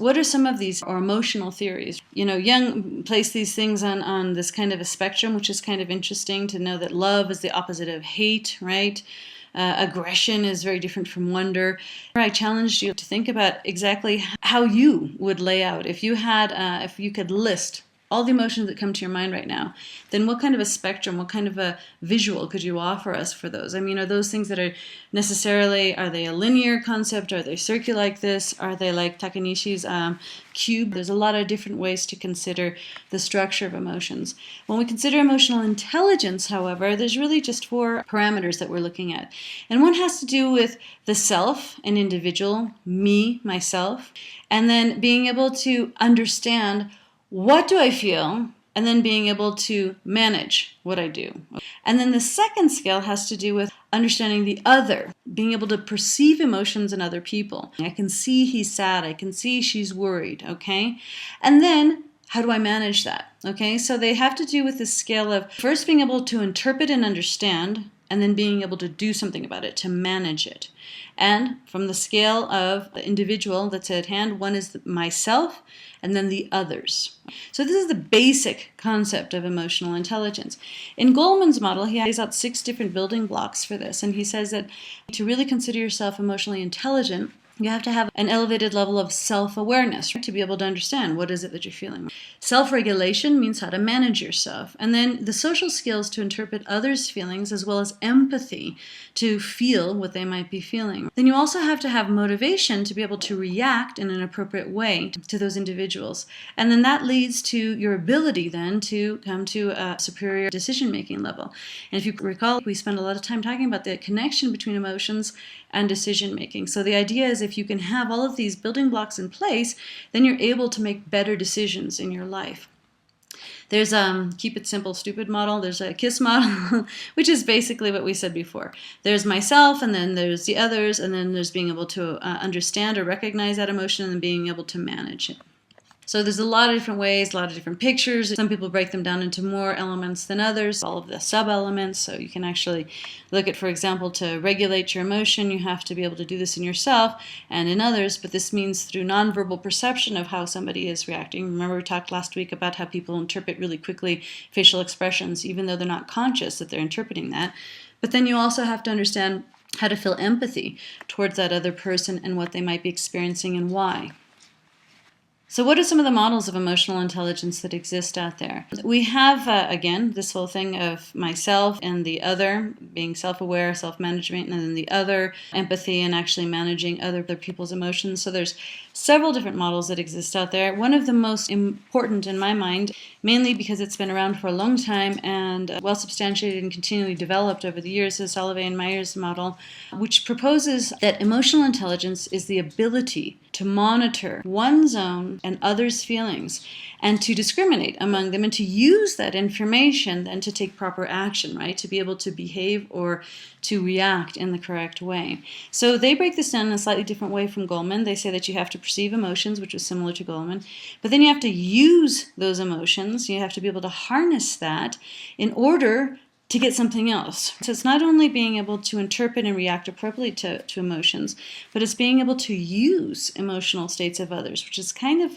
What are some of these or emotional theories? Jung placed these things on this kind of a spectrum, which is kind of interesting to know that love is the opposite of hate, right? Aggression is very different from wonder. I challenged you to think about exactly how you would lay out if you could list all the emotions that come to your mind right now, then what kind of a spectrum, what kind of a visual could you offer us for those? Are those things that are they a linear concept? Are they circular like this? Are they like Takanishi's cube? There's a lot of different ways to consider the structure of emotions. When we consider emotional intelligence, however, there's really just 4 parameters that we're looking at. And one has to do with the self, an individual, me, myself, and then being able to understand what do I feel, and then being able to manage what I do. And then the second scale has to do with understanding the other, being able to perceive emotions in other people. I can see he's sad, I can see she's worried, okay? And then how do I manage that, okay? So they have to do with this scale of first being able to interpret and understand, and then being able to do something about it, to manage it. And from the scale of the individual that's at hand, one is myself, and then the others. So this is the basic concept of emotional intelligence. In Goleman's model, he lays out 6 different building blocks for this, and he says that to really consider yourself emotionally intelligent, you have to have an elevated level of self-awareness, right, to be able to understand what is it that you're feeling. Self-regulation means how to manage yourself. And then the social skills to interpret others' feelings, as well as empathy to feel what they might be feeling. Then you also have to have motivation to be able to react in an appropriate way to those individuals. And then that leads to your ability then to come to a superior decision-making level. And if you recall, we spent a lot of time talking about the connection between emotions and decision-making. So the idea is if you can have all of these building blocks in place, then you're able to make better decisions in your life. There's a keep it simple, stupid model. There's a KISS model, which is basically what we said before. There's myself, and then there's the others, and then there's being able to understand or recognize that emotion and being able to manage it. So there's a lot of different ways, a lot of different pictures. Some people break them down into more elements than others, all of the sub-elements. So you can actually look at, for example, to regulate your emotion, you have to be able to do this in yourself and in others, but this means through nonverbal perception of how somebody is reacting. Remember we talked last week about how people interpret really quickly facial expressions, even though they're not conscious that they're interpreting that. But then you also have to understand how to feel empathy towards that other person and what they might be experiencing and why. So what are some of the models of emotional intelligence that exist out there? We have, again, this whole thing of myself and the other, being self-aware, self-management, and then the other, empathy, and actually managing other people's emotions. So there's several different models that exist out there. One of the most important in my mind, mainly because it's been around for a long time and well substantiated and continually developed over the years, is Salovey and Myers model, which proposes that emotional intelligence is the ability to monitor one's own and others' feelings and to discriminate among them and to use that information then to take proper action, right? To be able to behave or to react in the correct way. So they break this down in a slightly different way from Goleman. They say that you have to perceive emotions, which is similar to Goleman, but then you have to use those emotions. You have to be able to harness that in order to get something else. So it's not only being able to interpret and react appropriately to emotions, but it's being able to use emotional states of others, which is kind of,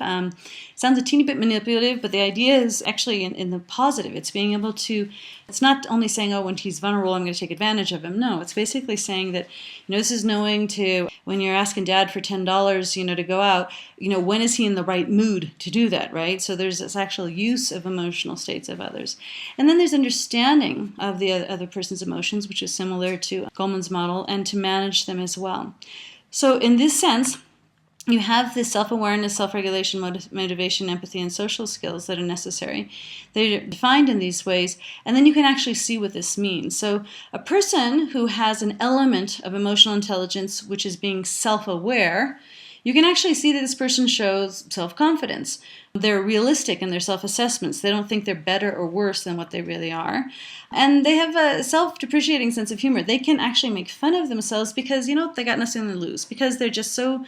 sounds a teeny bit manipulative, but the idea is actually in the positive. It's being able to, it's not only saying, oh, when he's vulnerable, I'm going to take advantage of him. No, it's basically saying that, this is knowing to, when you're asking dad for $10, to go out, when is he in the right mood to do that, right? So there's this actual use of emotional states of others. And then there's understanding of the other person's emotions, which is similar to Goleman's model, and to manage them as well. So in this sense, you have this self-awareness, self-regulation, motivation, empathy, and social skills that are necessary. They're defined in these ways, and then you can actually see what this means. So a person who has an element of emotional intelligence, which is being self-aware, you can actually see that this person shows self-confidence. They're realistic in their self-assessments. They don't think they're better or worse than what they really are. And they have a self-depreciating sense of humor. They can actually make fun of themselves because, they got nothing to lose, because they're just so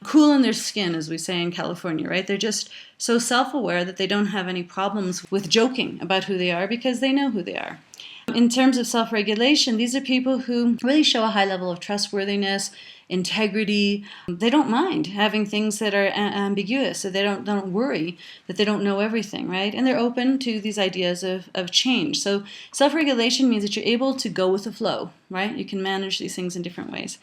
cool in their skin, as we say in California, right? They're just so self-aware that they don't have any problems with joking about who they are because they know who they are. In terms of self-regulation, these are people who really show a high level of trustworthiness, integrity. They don't mind having things that are ambiguous, so they don't worry that they don't know everything, right? And they're open to these ideas of change. So self-regulation means that you're able to go with the flow, right? You can manage these things in different ways.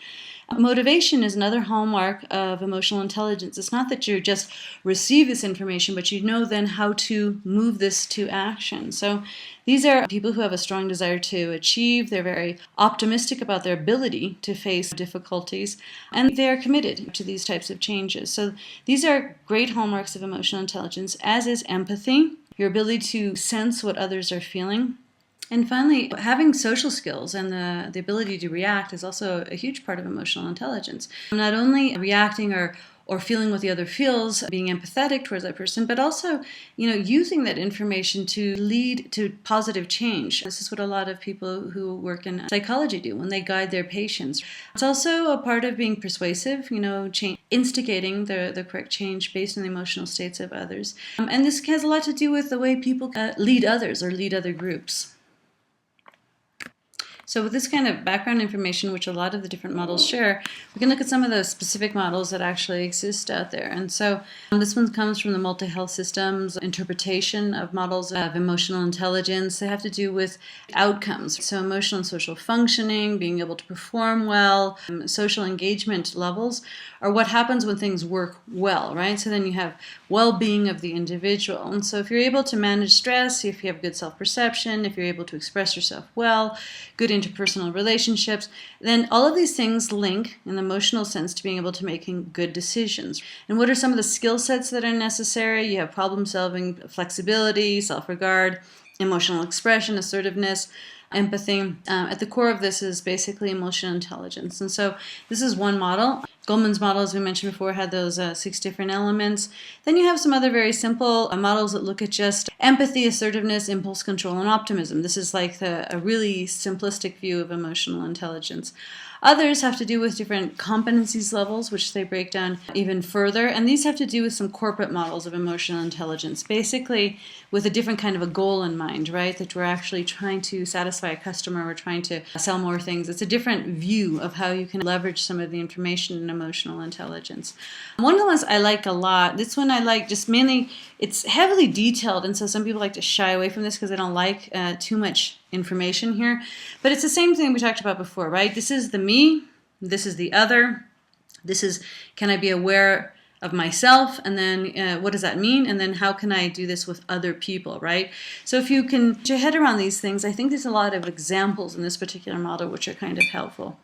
Motivation is another hallmark of emotional intelligence. It's not that you just receive this information, but you know then how to move this to action. So these are people who have a strong desire to achieve. They're very optimistic about their ability to face difficulties, and they are committed to these types of changes. So these are great hallmarks of emotional intelligence, as is empathy, your ability to sense what others are feeling. And finally, having social skills and the ability to react is also a huge part of emotional intelligence. Not only reacting or feeling what the other feels, being empathetic towards that person, but also, using that information to lead to positive change. This is what a lot of people who work in psychology do when they guide their patients. It's also a part of being persuasive, instigating the correct change based on the emotional states of others. And this has a lot to do with the way people lead others or lead other groups. So with this kind of background information, which a lot of the different models share, we can look at some of those specific models that actually exist out there. And so this one comes from the multi-health systems interpretation of models of emotional intelligence. They have to do with outcomes. So emotional and social functioning, being able to perform well, social engagement levels are what happens when things work well, right? So then you have well-being of the individual. And so if you're able to manage stress, if you have good self-perception, if you're able to express yourself well, good interpersonal relationships, then all of these things link in the emotional sense to being able to making good decisions. And what are some of the skill sets that are necessary? You have problem solving, flexibility, self-regard, emotional expression, assertiveness, empathy. At the core of this is basically emotional intelligence. And so this is one model. Goleman's model, as we mentioned before, had those 6 different elements. Then you have some other very simple models that look at just empathy, assertiveness, impulse control, and optimism. This is like a really simplistic view of emotional intelligence. Others have to do with different competencies levels, which they break down even further. And these have to do with some corporate models of emotional intelligence, basically with a different kind of a goal in mind, right? That we're actually trying to satisfy a customer, we're trying to sell more things. It's a different view of how you can leverage some of the information in emotional intelligence. One of the ones I like a lot, this one I like just mainly, it's heavily detailed, and so some people like to shy away from this because they don't like too much information here. But it's the same thing we talked about before, right? This is the me, this is the other, this is can I be aware of myself, and then what does that mean, and then how can I do this with other people, right? So if you can get your head around these things, I think there's a lot of examples in this particular model which are kind of helpful.